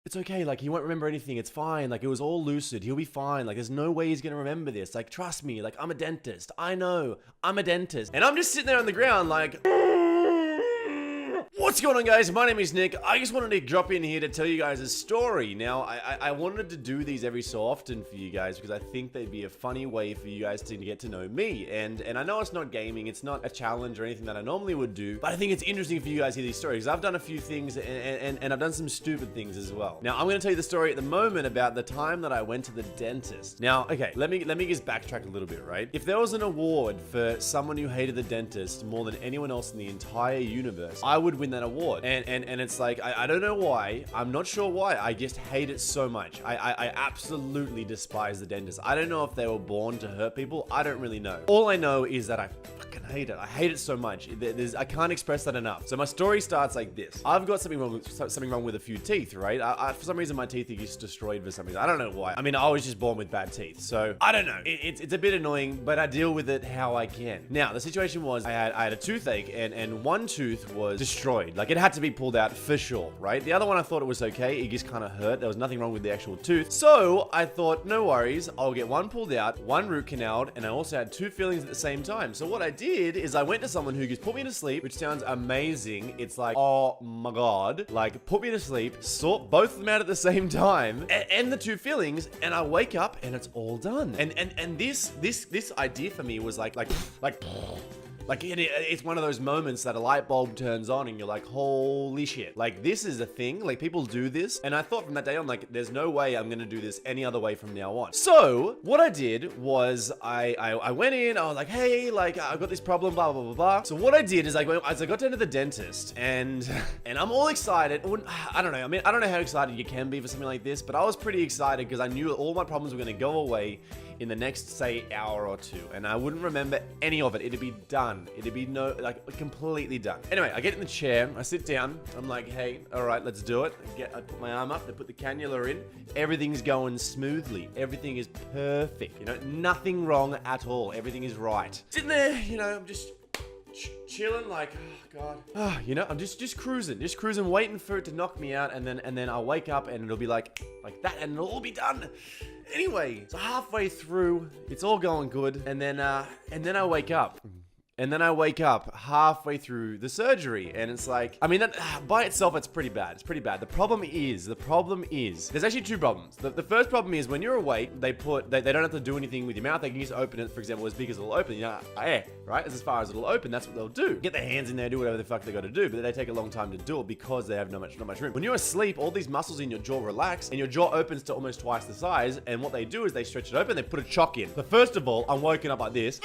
it's okay, like, he won't remember anything, it's fine, like, it was all lucid, he'll be fine, like, there's no way he's gonna remember this, like, trust me, like, I'm a dentist, I know, I'm a dentist. And I'm just sitting there on the ground like, what's going on, guys? My name is Nick. I just wanted to drop in here to tell you guys a story. Now, I wanted to do these every so often for you guys because I think they'd be a funny way for you guys to get to know me. And I know it's not gaming, it's not a challenge or anything that I normally would do, but I think it's interesting for you guys to hear these stories. I've done a few things and I've done some stupid things as well. Now, I'm going to tell you the story at the moment about the time that I went to the dentist. Now, okay, let me just backtrack a little bit, right? If there was an award for someone who hated the dentist more than anyone else in the entire universe, I would win that award. And it's like, I don't know why. I'm not sure why. I just hate it so much. I absolutely despise the dentist. I don't know if they were born to hurt people. I don't really know. All I know is that I fucking hate it. I hate it so much. I can't express that enough. So my story starts like this. I've got something wrong with a few teeth, right? For some reason, my teeth are just destroyed for some reason. I don't know why. I mean, I was just born with bad teeth. So I don't know. It's a bit annoying, but I deal with it how I can. Now, the situation was I had a toothache and one tooth was destroyed. Like, it had to be pulled out for sure, right? The other one, I thought it was okay. It just kind of hurt. There was nothing wrong with the actual tooth. So I thought, no worries. I'll get one pulled out, one root canaled, and I also had two fillings at the same time. So what I did is I went to someone who just put me to sleep, which sounds amazing. It's like, oh my God, like, put me to sleep, sort both of them out at the same time, and the two fillings, and I wake up and it's all done. And this idea for me was like it's one of those moments that a light bulb turns on and you're like, holy shit, like, this is a thing, like, people do this. And I thought from that day on, like, there's no way I'm gonna do this any other way from now on. So what I did was I went in, I was like, hey, like, I've got this problem, blah, blah, blah, blah. So what I did is as I got down to the dentist and I'm all excited. I don't know. I mean, I don't know how excited you can be for something like this, but I was pretty excited because I knew all my problems were gonna go away in the next, say, hour or two, and I wouldn't remember any of it. It'd be done. It'd be completely done. Anyway, I get in the chair, I sit down, I'm like, hey, all right, let's do it. I put my arm up, I put the cannula in, everything's going smoothly. Everything is perfect, you know, nothing wrong at all. Everything is right. Sitting there, you know, I'm just chilling, like, oh God, you know, I'm just cruising, waiting for it to knock me out, and then I'll wake up and it'll be like that, and it'll all be done. Anyway, so halfway through, it's all going good, and then I wake up. And then I wake up halfway through the surgery, and it's like, I mean, that by itself, it's pretty bad. It's pretty bad. The problem is, there's actually two problems. The first problem is when you're awake, they don't have to do anything with your mouth. They can just open it, for example, as big as it'll open, you know, air, right? As far as it'll open, that's what they'll do. Get their hands in there, do whatever the fuck they got to do, but they take a long time to do it because they have not much room. When you're asleep, all these muscles in your jaw relax, and your jaw opens to almost twice the size, and what they do is they stretch it open, they put a chock in. So first of all, I'm woken up like this.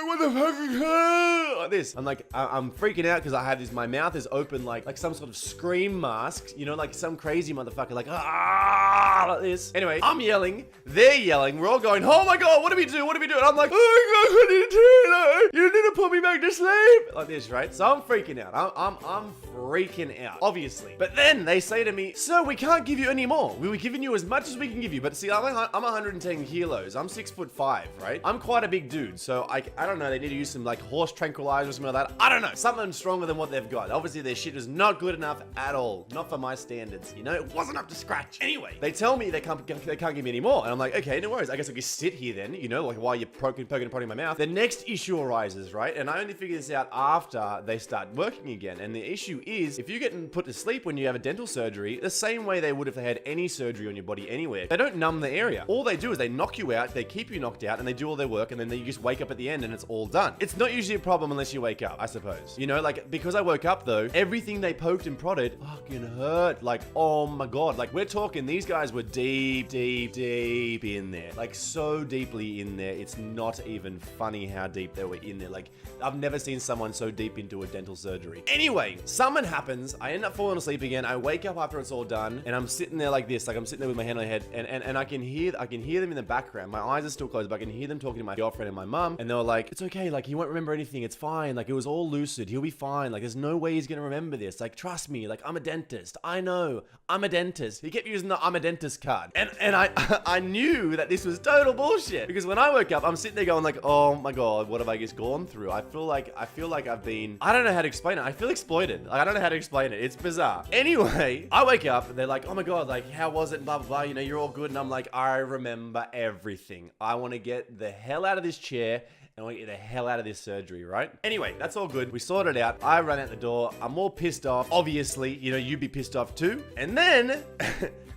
What the fuck? Like this. I'm like, I'm freaking out because I have my mouth is open like some sort of scream mask, you know, like some crazy motherfucker, like, like this. Anyway, I'm yelling, they're yelling, we're all going, oh my God, what do we do? What do we do? And I'm like, oh my God, you need to put me back to sleep. Like this, right? So I'm freaking out. I'm freaking out, obviously. But then they say to me, sir, we can't give you any more. We were giving you as much as we can give you. But see, I'm 110 kilos. I'm 6'5", right? I'm quite a big dude. So I don't know. They need to use some like horse tranquilizer or something like that. I don't know. Something stronger than what they've got. Obviously, their shit is not good enough at all. Not for my standards. You know, it wasn't up to scratch. Anyway, they tell me they can't give me any more. And I'm like, okay, no worries. I guess I can sit here then, you know, like while you're poking and prodding my mouth. The next issue arises, right? And I only figure this out after they start working again. And the issue is, if you get put to sleep when you have a dental surgery, the same way they would if they had any surgery on your body anywhere, they don't numb the area. All they do is they knock you out, they keep you knocked out, and they do all their work, and then you just wake up at the end and it's all done. It's not usually a problem unless you wake up, I suppose. You know, like, because I woke up though, everything they poked and prodded fucking hurt. Like, oh my God. Like, we're talking, these guys were deep in there. Like, so deeply in there, it's not even funny how deep they were in there. Like, I've never seen someone so deep into a dental surgery. Anyway, something happens. I end up falling asleep again. I wake up after it's all done, and I'm sitting there like this. Like, I'm sitting there with my hand on my head, and I can hear them in the background. My eyes are still closed, but I can hear them talking to my girlfriend and my mum, and they were like, it's okay, like, he won't remember anything, it's fine. fine. Like, it was all lucid. He'll be fine. Like, there's no way he's gonna remember this. Like, trust me. Like, I'm a dentist. I know. I'm a dentist. He kept using the I'm a dentist card. And I knew that this was total bullshit. Because when I woke up, I'm sitting there going like, oh my God, what have I just gone through? I feel like I've been, I don't know how to explain it. I feel exploited. Like, I don't know how to explain it. It's bizarre. Anyway, I wake up, they're like, oh my God, like, how was it? Blah, blah, blah. You know, you're all good. And I'm like, I remember everything. I want to get the hell out of this chair. And we get the hell out of this surgery, right? Anyway, that's all good. We sorted it out. I run out the door. I'm all pissed off. Obviously, you know, you'd be pissed off too. And then,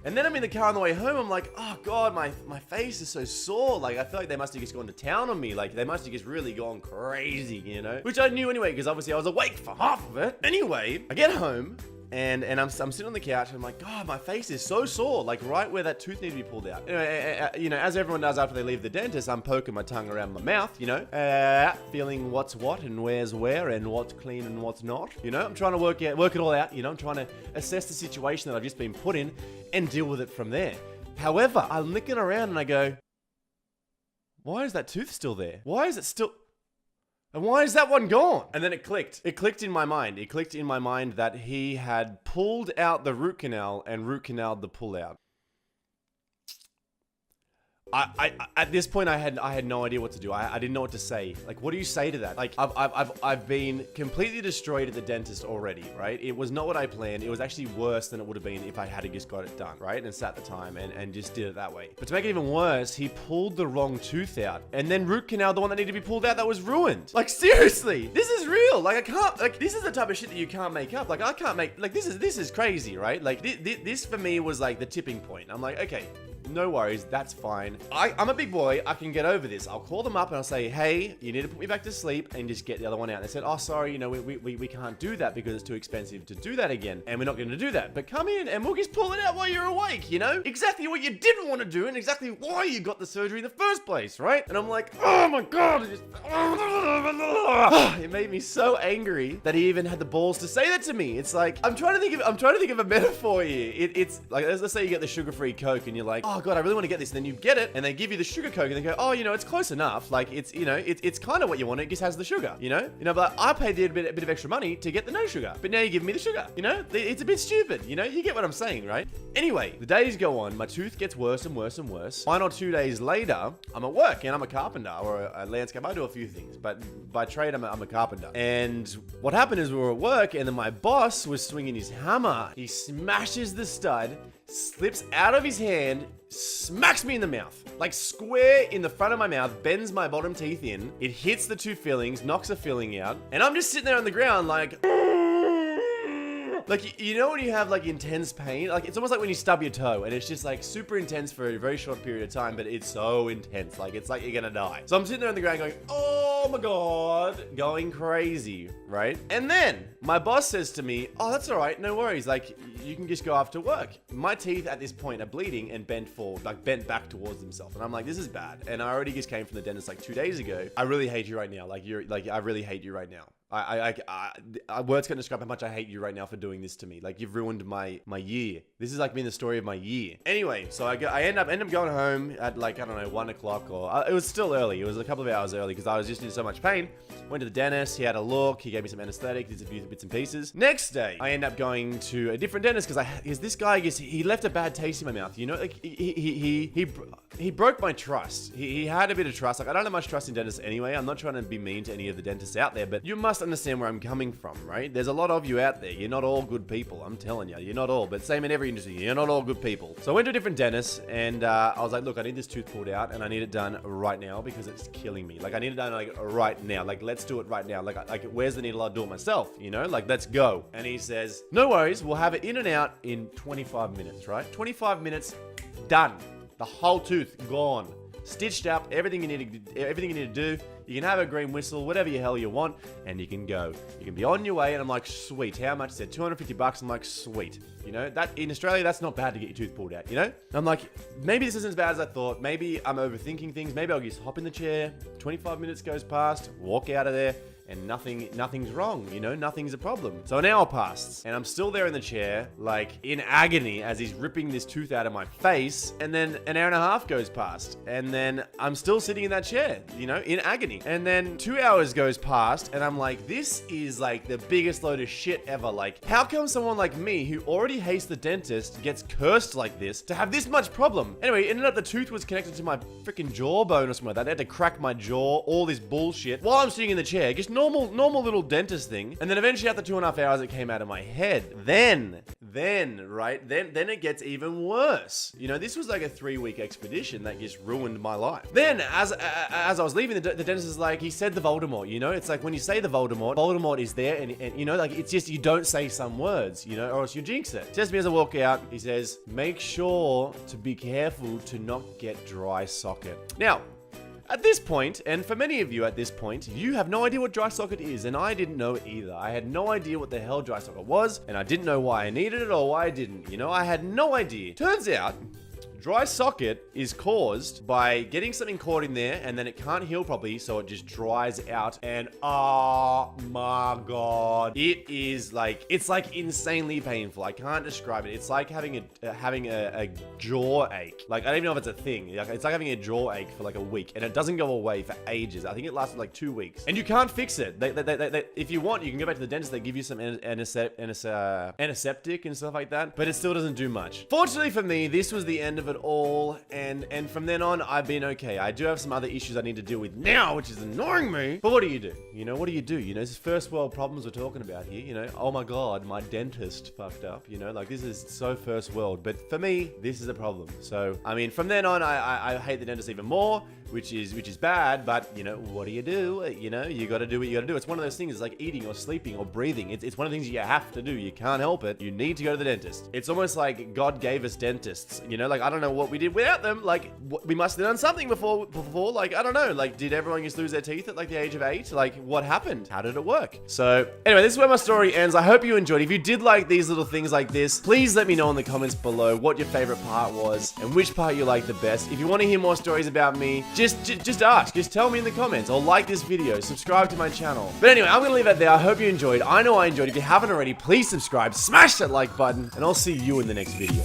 and then I'm in the car on the way home. I'm like, oh God, my face is so sore. Like, I feel like they must have just gone to town on me. Like, they must have just really gone crazy, you know? Which I knew anyway, because obviously I was awake for half of it. Anyway, I get home. And I'm sitting on the couch and I'm like, God, my face is so sore, like right where that tooth needs to be pulled out. You know, as everyone does after they leave the dentist, I'm poking my tongue around my mouth, you know, feeling what's what and where's where and what's clean and what's not. You know, I'm trying to work it all out. You know, I'm trying to assess the situation that I've just been put in and deal with it from there. However, I'm looking around and I go, why is that tooth still there? Why is it still... And why is that one gone? And then it clicked. It clicked in my mind. It clicked in my mind that he had pulled out the root canal and root canaled the pull out. I at this point I had no idea what to do. I didn't know what to say. Like, what do you say to that? Like, I've been completely destroyed at the dentist already, right? It was not what I planned. It was actually worse than it would have been if I had just got it done, right? And sat the time and just did it that way. But to make it even worse, he pulled the wrong tooth out and then root canal the one that needed to be pulled out that was ruined. Like, seriously, this is real. Like, I can't, like, this is the type of shit that you can't make up. Like, I can't make, like, this is crazy, right? Like, this for me was like the tipping point. I'm like, okay, no worries, that's fine. I'm a big boy, I can get over this. I'll call them up and I'll say, hey, you need to put me back to sleep and just get the other one out. And they said, oh, sorry, you know, we can't do that because it's too expensive to do that again. And we're not gonna do that. But come in and we'll just pull it out while you're awake, you know? Exactly what you didn't want to do and exactly why you got the surgery in the first place, right? And I'm like, oh my God, it made me so angry that he even had the balls to say that to me. It's like, I'm trying to think of a metaphor here. It's like, let's say you get the sugar-free Coke and you're like, oh God, I really want to get this. And then you get it and they give you the sugar Coke and they go, oh, you know, it's close enough. Like, it's, you know, it's kind of what you want. It just has the sugar, you know? But I paid a bit of extra money to get the no sugar. But now you give me the sugar, you know? It's a bit stupid, you know? You get what I'm saying, right? Anyway, the days go on. My tooth gets worse and worse and worse. 1 or 2 days later, I'm at work and I'm a carpenter or a landscaper. I do a few things, but by trade, I'm a carpenter. And what happened is we were at work and then my boss was swinging his hammer. He smashes the stud, slips out of his hand, smacks me in the mouth, like square in the front of my mouth, bends my bottom teeth in. It hits the two fillings, knocks a filling out. And I'm just sitting there on the ground like, you know when you have like intense pain? Like, it's almost like when you stub your toe and it's just like super intense for a very short period of time, but it's so intense. Like, it's like you're gonna die. So I'm sitting there on the ground going, oh my God, going crazy, right? And then my boss says to me, oh, that's all right, no worries. Like, you can just go after work. My teeth at this point are bleeding and bent forward, like bent back towards themselves. And I'm like, this is bad. And I already just came from the dentist like 2 days ago. I really hate you right now. Like, I really hate you right now. Words can't describe how much I hate you right now for doing this to me. Like, you've ruined my year. This has like been the story of my year. Anyway, so I end up going home at like, I don't know, 1 o'clock or it was still early. It was a couple of hours early because I was just in so much pain. Went to the dentist. He had a look. He gave me some anesthetic. Did a few bits and pieces. Next day, I end up going to a different dentist because this guy, he left a bad taste in my mouth. You know, like he broke my trust. He had a bit of trust. Like, I don't have much trust in dentists anyway. I'm not trying to be mean to any of the dentists out there, but you must understand where I'm coming from, right? There's a lot of you out there. You're not all good people. I'm telling you, you're not all. But same in every industry. You're not all good people. So I went to a different dentist and I was like, look, I need this tooth pulled out and I need it done right now because it's killing me. Like, I need it done like right now. Like, let's do it right now. Like where's the needle? I'll do it myself, you know? Like, let's go. And he says, no worries. We'll have it in and out in 25 minutes, right? 25 minutes, done. The whole tooth gone. Stitched up, everything you need to do. You can have a green whistle, whatever the hell you want, and you can go. You can be on your way, and I'm like, sweet. How much? He said $250. I'm like, sweet. You know, that in Australia, that's not bad to get your tooth pulled out, you know? And I'm like, maybe this isn't as bad as I thought. Maybe I'm overthinking things. Maybe I'll just hop in the chair. 25 minutes goes past, walk out of there, and nothing's wrong, you know, nothing's a problem. So an hour passed, and I'm still there in the chair, like in agony as he's ripping this tooth out of my face, and then an hour and a half goes past, and then I'm still sitting in that chair, you know, in agony. And then 2 hours goes past, and I'm like, this is like the biggest load of shit ever. Like, how come someone like me, who already hates the dentist, gets cursed like this to have this much problem? Anyway, it ended up the tooth was connected to my freaking jawbone or something like that. They had to crack my jaw, all this bullshit, while I'm sitting in the chair. Just normal little dentist thing. And then eventually after 2.5 hours, it came out of my head. Then it gets even worse. You know, this was like a 3-week expedition that just ruined my life. Then, as I was leaving, the dentist is like, he said the Voldemort, you know? It's like when you say the Voldemort is there, and you know, like, it's just, you don't say some words, you know, or else you jinx it. Says to me as I walk out, he says, make sure to be careful to not get dry socket. Now, at this point, and for many of you at this point, you have no idea what dry socket is, and I didn't know either. I had no idea what the hell dry socket was, and I didn't know why I needed it or why I didn't. You know, I had no idea. Turns out, dry socket is caused by getting something caught in there, and then it can't heal properly, so it just dries out. And oh my god, it is like, it's like insanely painful. I can't describe it. It's like having a jaw ache. Like, I don't even know if it's a thing. It's like having a jaw ache for like a week, and it doesn't go away for ages. I think it lasted like 2 weeks, and you can't fix it. If you want, you can go back to the dentist. They give you some antiseptic and stuff like that, but it still doesn't do much. Fortunately for me, this was the end of it all, and from then on, I've been okay. I do have some other issues I need to deal with now, which is annoying me. But what do you do? You know, what do you do? You know, this is first world problems we're talking about here. You know, oh my god, my dentist fucked up. You know, like, this is so first world. But for me, this is a problem. So, I mean, from then on, I hate the dentist even more, which is bad. But you know, what do? You know, you got to do what you got to do. It's one of those things. It's like eating or sleeping or breathing. It's one of the things you have to do. You can't help it. You need to go to the dentist. It's almost like God gave us dentists. You know, like, I don't know what we did without them. Like, we must have done something before. Like, I don't know. Like, did everyone just lose their teeth at like the age of 8? Like, what happened? How did it work? So anyway, this is where my story ends. I hope you enjoyed. If you did like these little things like this, please let me know in the comments below what your favorite part was and which part you liked the best. If you want to hear more stories about me, just ask. Just tell me in the comments, or like this video, subscribe to my channel. But anyway, I'm gonna leave that there. I hope you enjoyed. I know I enjoyed. If you haven't already, please subscribe, smash that like button, and I'll see you in the next video.